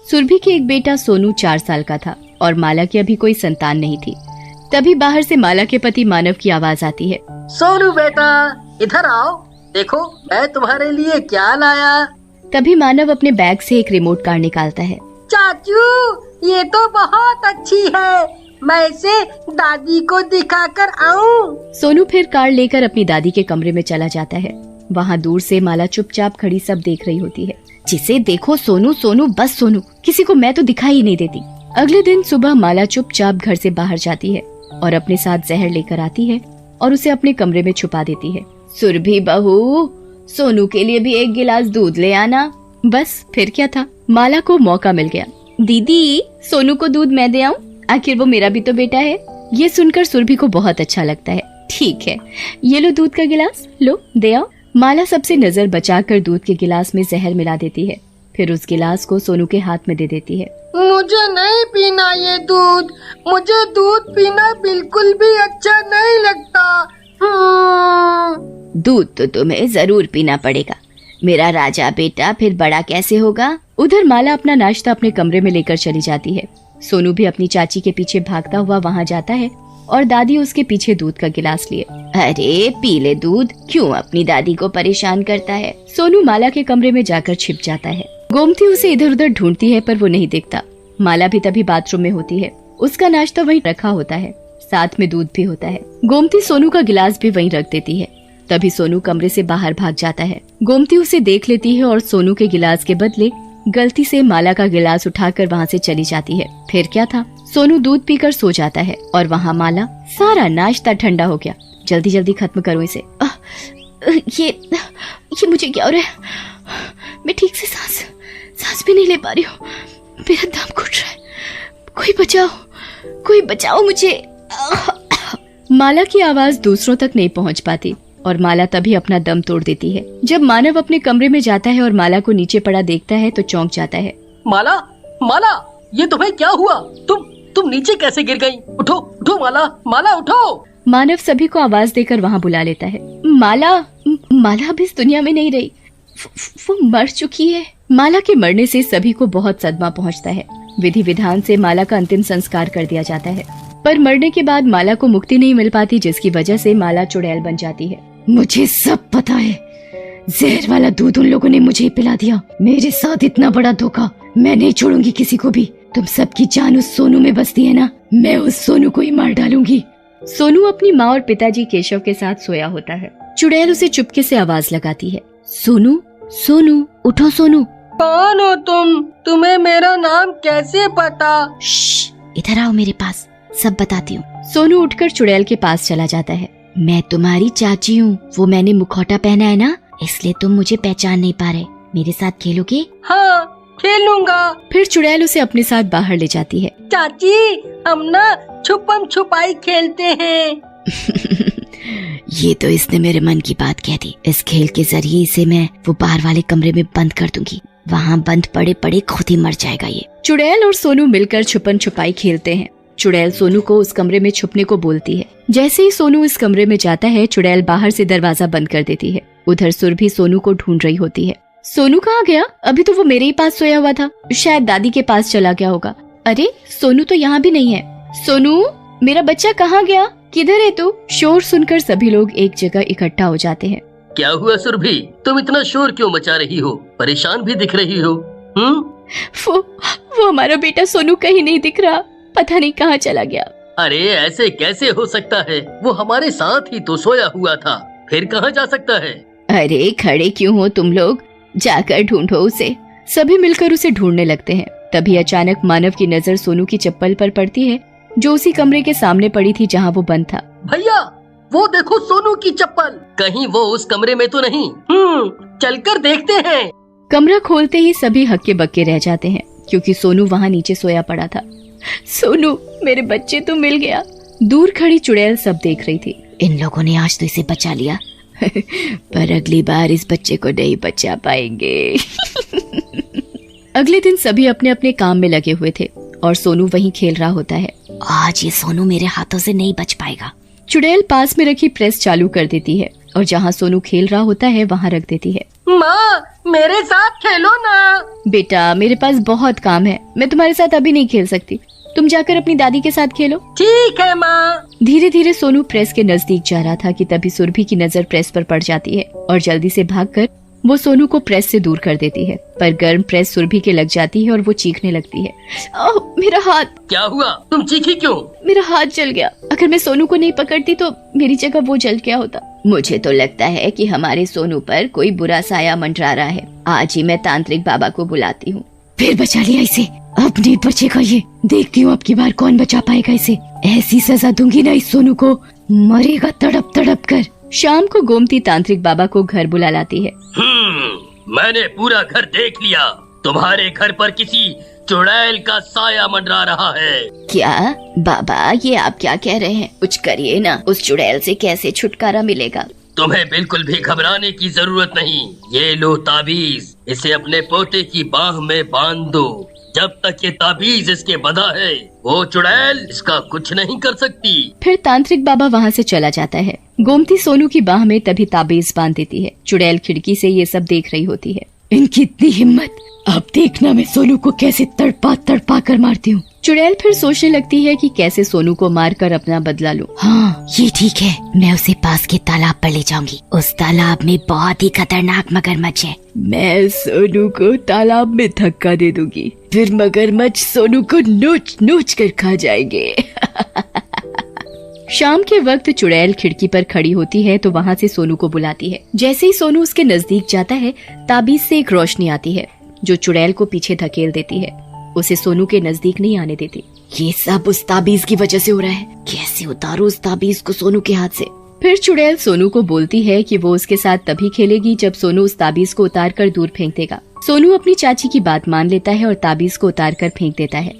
सुरभि के एक बेटा सोनू 4 साल का था और माला की अभी कोई संतान नहीं थी। तभी बाहर से माला के पति मानव की आवाज आती है। सोनू बेटा, इधर आओ, देखो मैं तुम्हारे लिए क्या लाया। तभी मानव अपने बैग से एक रिमोट कार निकालता है। चाचू, ये तो बहुत अच्छी है, मैं इसे दादी को दिखाकर आऊं। सोनू फिर कार लेकर अपनी दादी के कमरे में चला जाता है। वहाँ दूर से माला चुपचाप खड़ी सब देख रही होती है। जिसे देखो सोनू सोनू बस सोनू, किसी को मैं तो दिखाई ही नहीं देती। अगले दिन सुबह माला चुपचाप घर से बाहर जाती है और अपने साथ जहर लेकर आती है और उसे अपने कमरे में छुपा देती है। सुरभि बहू, सोनू के लिए भी एक गिलास दूध ले आना। बस फिर क्या था, माला को मौका मिल गया। दीदी, सोनू को दूध मैं दे आऊं? आखिर वो मेरा भी तो बेटा है। ये सुनकर सुरभि को बहुत अच्छा लगता है। ठीक है, ये लो दूध का गिलास, लो दे आओ। माला सबसे नजर बचाकर दूध के गिलास में जहर मिला देती है। फिर उस गिलास को सोनू के हाथ में दे देती है। मुझे नहीं पीना ये दूध, मुझे दूध पीना बिल्कुल भी अच्छा नहीं लगता। दूध तो तुम्हें जरूर पीना पड़ेगा, मेरा राजा बेटा फिर बड़ा कैसे होगा। उधर माला अपना नाश्ता अपने कमरे में लेकर चली जाती है। सोनू भी अपनी चाची के पीछे भागता हुआ वहाँ जाता है और दादी उसके पीछे दूध का गिलास लिए। अरे पी ले दूध, क्यों अपनी दादी को परेशान करता है। सोनू माला के कमरे में जाकर छिप जाता है। गोमती उसे इधर उधर ढूंढती है पर वो नहीं दिखता। माला भी तभी बाथरूम में होती है। उसका नाश्ता वहीं रखा होता है, साथ में दूध भी होता है। गोमती सोनू का गिलास भी वहीं रख देती है। तभी सोनू कमरे से बाहर भाग जाता है। गोमती उसे देख लेती है और सोनू के गिलास के बदले गलती से माला का गिलास उठाकर वहाँ से चली जाती है। फिर क्या था, सोनू दूध पीकर सो जाता है और वहाँ माला, सारा नाश्ता ठंडा हो गया, जल्दी जल्दी खत्म करो इसे। ये मुझे क्या हो रहा है, मैं ठीक से सांस भी नहीं ले पा रही हूँ, मेरा दम घुट रहा है, कोई बचाओ मुझे। माला की आवाज दूसरों तक नहीं पहुँच पाती और माला तभी अपना दम तोड़ देती है। जब मानव अपने कमरे में जाता है और माला को नीचे पड़ा देखता है तो चौंक जाता है। माला, माला, ये तुम्हें क्या हुआ? तुम नीचे कैसे गिर गई? उठो उठो माला, माला उठो। मानव सभी को आवाज देकर वहाँ बुला लेता है। माला अब इस दुनिया में नहीं रही, वो मर चुकी है। माला के मरने से सभी को बहुत सदमा पहुँचता है। विधि विधान से माला का अंतिम संस्कार कर दिया जाता है, पर मरने के बाद माला को मुक्ति नहीं मिल पाती, जिसकी वजह से माला चुड़ैल बन जाती है। मुझे सब पता है, जहर वाला दूध उन लोगों ने मुझे पिला दिया। मेरे साथ इतना बड़ा धोखा मैं नहीं छोड़ूंगी किसी को भी। तुम सबकी जान उस सोनू में बसती है ना, मैं उस सोनू को ही मार डालूंगी। सोनू अपनी माँ और पिताजी केशव के साथ सोया होता है। चुड़ैल उसे चुपके से आवाज लगाती है। सोनू, सोनू, उठो सोनू। कौन हो तुम? तुम्हें मेरा नाम कैसे पता? इधर आओ मेरे पास, सब बताती हूँ। सोनू उठकर चुड़ैल के पास चला जाता है। मैं तुम्हारी चाची हूँ, वो मैंने मुखौटा पहना है ना, इसलिए तुम मुझे पहचान नहीं पा रहे। मेरे साथ खेलोगे? हाँ, खेलूंगा। फिर चुड़ैल उसे अपने साथ बाहर ले जाती है। चाची, हम ना छुपम छुपाई खेलते हैं। ये तो इसने मेरे मन की बात कह दी। इस खेल के जरिए इसे मैं वो बाहर वाले कमरे में बंद कर दूंगी, वहाँ बंद पड़े पड़े खुद ही मर जाएगा ये। चुड़ैल और सोनू मिलकर छुपन छुपाई खेलते हैं। चुड़ैल सोनू को उस कमरे में छुपने को बोलती है। जैसे ही सोनू इस कमरे में जाता है, चुड़ैल बाहर से दरवाजा बंद कर देती है। उधर सुरभि सोनू को ढूंढ रही होती है। सोनू कहाँ गया? अभी तो वो मेरे ही पास सोया हुआ था, शायद दादी के पास चला गया होगा। अरे सोनू तो यहाँ भी नहीं है। सोनू, मेरा बच्चा कहाँ गया? किधर है तू? शोर सुनकर सभी लोग एक जगह इकट्ठा हो जाते हैं। क्या हुआ सुरभि, तुम इतना शोर क्यों मचा रही हो? परेशान भी दिख रही हो। वो हमारा बेटा सोनू कहीं नहीं दिख रहा, पता नहीं कहाँ चला गया। अरे ऐसे कैसे हो सकता है, वो हमारे साथ ही तो सोया हुआ था, फिर कहाँ जा सकता है? अरे खड़े क्यों हो तुम लोग, जाकर ढूंढो उसे। सभी मिलकर उसे ढूंढने लगते हैं। तभी अचानक मानव की नजर सोनू की चप्पल पर पड़ती है, जो उसी कमरे के सामने पड़ी थी जहाँ वो बंद था। भैया, वो देखो सोनू की चप्पल, कहीं वो उस कमरे में तो नहीं? चलकर देखते हैं। कमरा खोलते ही सभी हक्के बक्के रह जाते हैं, क्योंकि सोनू वहाँ नीचे सोया पड़ा था। सोनू, मेरे बच्चे तो मिल गया। दूर खड़ी चुड़ैल सब देख रही थी। इन लोगों ने आज तो इसे बचा लिया, पर अगली बार इस बच्चे को नहीं बचा पाएंगे। अगले दिन सभी अपने अपने काम में लगे हुए थे और सोनू वहीं खेल रहा होता है। आज ये सोनू मेरे हाथों से नहीं बच पाएगा। चुड़ैल पास में रखी प्रेस चालू कर देती है और जहाँ सोनू खेल रहा होता है वहाँ रख देती है। माँ, मेरे साथ खेलो ना। बेटा, मेरे पास बहुत काम है, मैं तुम्हारे साथ अभी नहीं खेल सकती, तुम जाकर अपनी दादी के साथ खेलो। ठीक है माँ। धीरे धीरे सोनू प्रेस के नजदीक जा रहा था कि तभी सुरभि की नजर प्रेस पर पड़ जाती है और जल्दी से भागकर वो सोनू को प्रेस से दूर कर देती है, पर गर्म प्रेस सुरभि के लग जाती है और वो चीखने लगती है। ओह, मेरा हाथ। क्या हुआ? तुम चीखी क्यों? मेरा हाथ जल गया। अगर मैं सोनू को नहीं पकड़ती तो मेरी जगह वो जल गया होता। मुझे तो लगता है कि हमारे सोनू पर कोई बुरा साया मंडरा रहा है। आज ही मैं तांत्रिक बाबा को बुलाती हूँ। फिर बचा लिया इसे, अब नहीं बचेगा ये। देखती हूँ अब की बार कौन बचा पाएगा इसे। ऐसी सजा दूंगी ना इस सोनू को, मरेगा तड़प तड़प कर। शाम को गोमती तांत्रिक बाबा को घर बुला लाती है। मैंने पूरा घर देख लिया। तुम्हारे घर पर किसी चुड़ैल का साया मंडरा रहा है। क्या बाबा, ये आप क्या कह रहे हैं? कुछ करिए ना, उस चुड़ैल से कैसे छुटकारा मिलेगा? तुम्हें बिल्कुल भी घबराने की जरूरत नहीं। ये लो ताबीज, इसे अपने पोते की बाह में बांध दो। जब तक ये ताबीज इसके बंधा है, वो चुड़ैल इसका कुछ नहीं कर सकती। फिर तांत्रिक बाबा वहाँ से चला जाता है। गोमती सोनू की बाह में तभी ताबीज बांध देती है। चुड़ैल खिड़की से ये सब देख रही होती है। इनकी इतनी हिम्मत, अब देखना मैं सोनू को कैसे तड़पा तड़पा कर मारती हूँ। चुड़ैल फिर सोचने लगती है कि कैसे सोनू को मारकर अपना बदला लूं। हाँ, ये ठीक है, मैं उसे पास के तालाब पर ले जाऊंगी। उस तालाब में बहुत ही खतरनाक मगरमच्छ है। मैं सोनू को तालाब में धक्का दे दूंगी, फिर मगरमच्छ सोनू को नोच नोच कर खा जाएंगे। शाम के वक्त चुड़ैल खिड़की पर खड़ी होती है तो वहाँ से सोनू को बुलाती है। जैसे ही सोनू उसके नजदीक जाता है, ताबीज से एक रोशनी आती है जो चुड़ैल को पीछे धकेल देती है, उसे सोनू के नजदीक नहीं आने देती। ये सब उस ताबीज की वजह से हो रहा है। कैसे उतारूं उस ताबीज को सोनू के हाथ से? फिर चुड़ैल सोनू को बोलती है कि वो उसके साथ तभी खेलेगी जब सोनू उस ताबीज को उतार कर दूर फेंक देगा। सोनू अपनी चाची की बात मान लेता है और ताबीज को उतार कर फेंक देता है।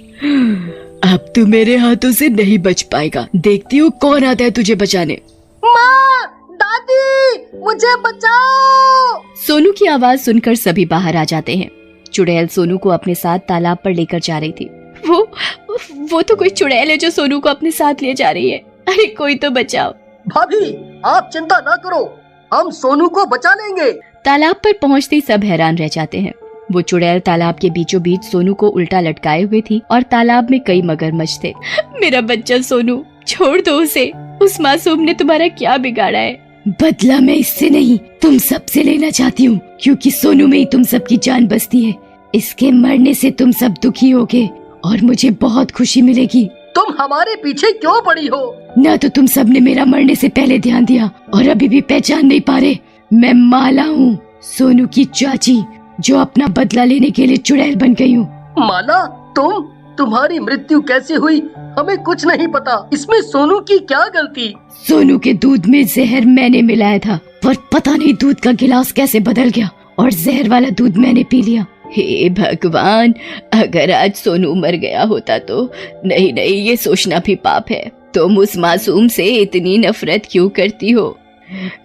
अब तू मेरे हाथों से नहीं बच पाएगा, देखती हूँ कौन आता है तुझे बचाने। माँ, दादी, मुझे बचाओ। सोनू की आवाज सुनकर सभी बाहर आ जाते हैं। चुड़ैल सोनू को अपने साथ तालाब पर लेकर जा रही थी। वो तो कोई चुड़ैल है जो सोनू को अपने साथ ले जा रही है। अरे कोई तो बचाओ। भाभी, आप चिंता ना करो, हम सोनू को बचा लेंगे। तालाब पर पहुंचते ही सब हैरान रह जाते हैं। वो चुड़ैल तालाब के बीचों बीच सोनू को उल्टा लटकाए हुए थी और तालाब में कई मगरमच्छ थे। मेरा बच्चा सोनू, छोड़ दो उसे। उस मासूम ने तुम्हारा क्या बिगाड़ा है? बदला मैं इससे नहीं, तुम सबसे लेना चाहती हूँ, क्योंकि सोनू में ही तुम सबकी जान बसती है। इसके मरने से तुम सब दुखी होगे और मुझे बहुत खुशी मिलेगी। तुम हमारे पीछे क्यों पड़ी हो? ना तो तुम सब ने मेरा मरने से पहले ध्यान दिया और अभी भी पहचान नहीं पा रहे। मैं माला हूँ, सोनू की चाची, जो अपना बदला लेने के लिए चुड़ैल बन गई हूँ। माला, तुम्हारी मृत्यु कैसे हुई? हमें कुछ नहीं पता। इसमें सोनू की क्या गलती? सोनू के दूध में जहर मैंने मिलाया था, पर पता नहीं दूध का गिलास कैसे बदल गया और जहर वाला दूध मैंने पी लिया। हे भगवान, अगर आज सोनू मर गया होता तो। नहीं, ये सोचना भी पाप है। तुम उस मासूम से इतनी नफरत क्यों करती हो?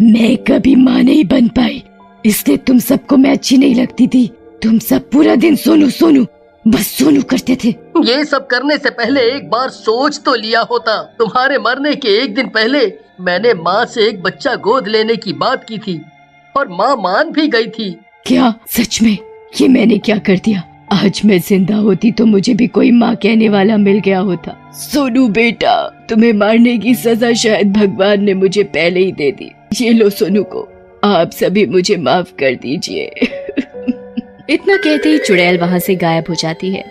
मैं कभी माँ नहीं बन पाई, इसलिए तुम सबको मैं अच्छी नहीं लगती थी। तुम सब पूरा दिन सोनू सोनू बस सोनू करते थे। ये सब करने से पहले एक बार सोच तो लिया होता। तुम्हारे मरने के एक दिन पहले मैंने माँ से एक बच्चा गोद लेने की बात की थी और माँ मान भी गई थी। क्या सच में? ये मैंने क्या कर दिया? आज मैं जिंदा होती तो मुझे भी कोई माँ कहने वाला मिल गया होता। सोनू बेटा, तुम्हें मारने की सजा शायद भगवान ने मुझे पहले ही दे दी। ये लो सोनू को, आप सभी मुझे माफ कर दीजिए। इतना कहते ही चुड़ैल वहाँ से गायब हो जाती है।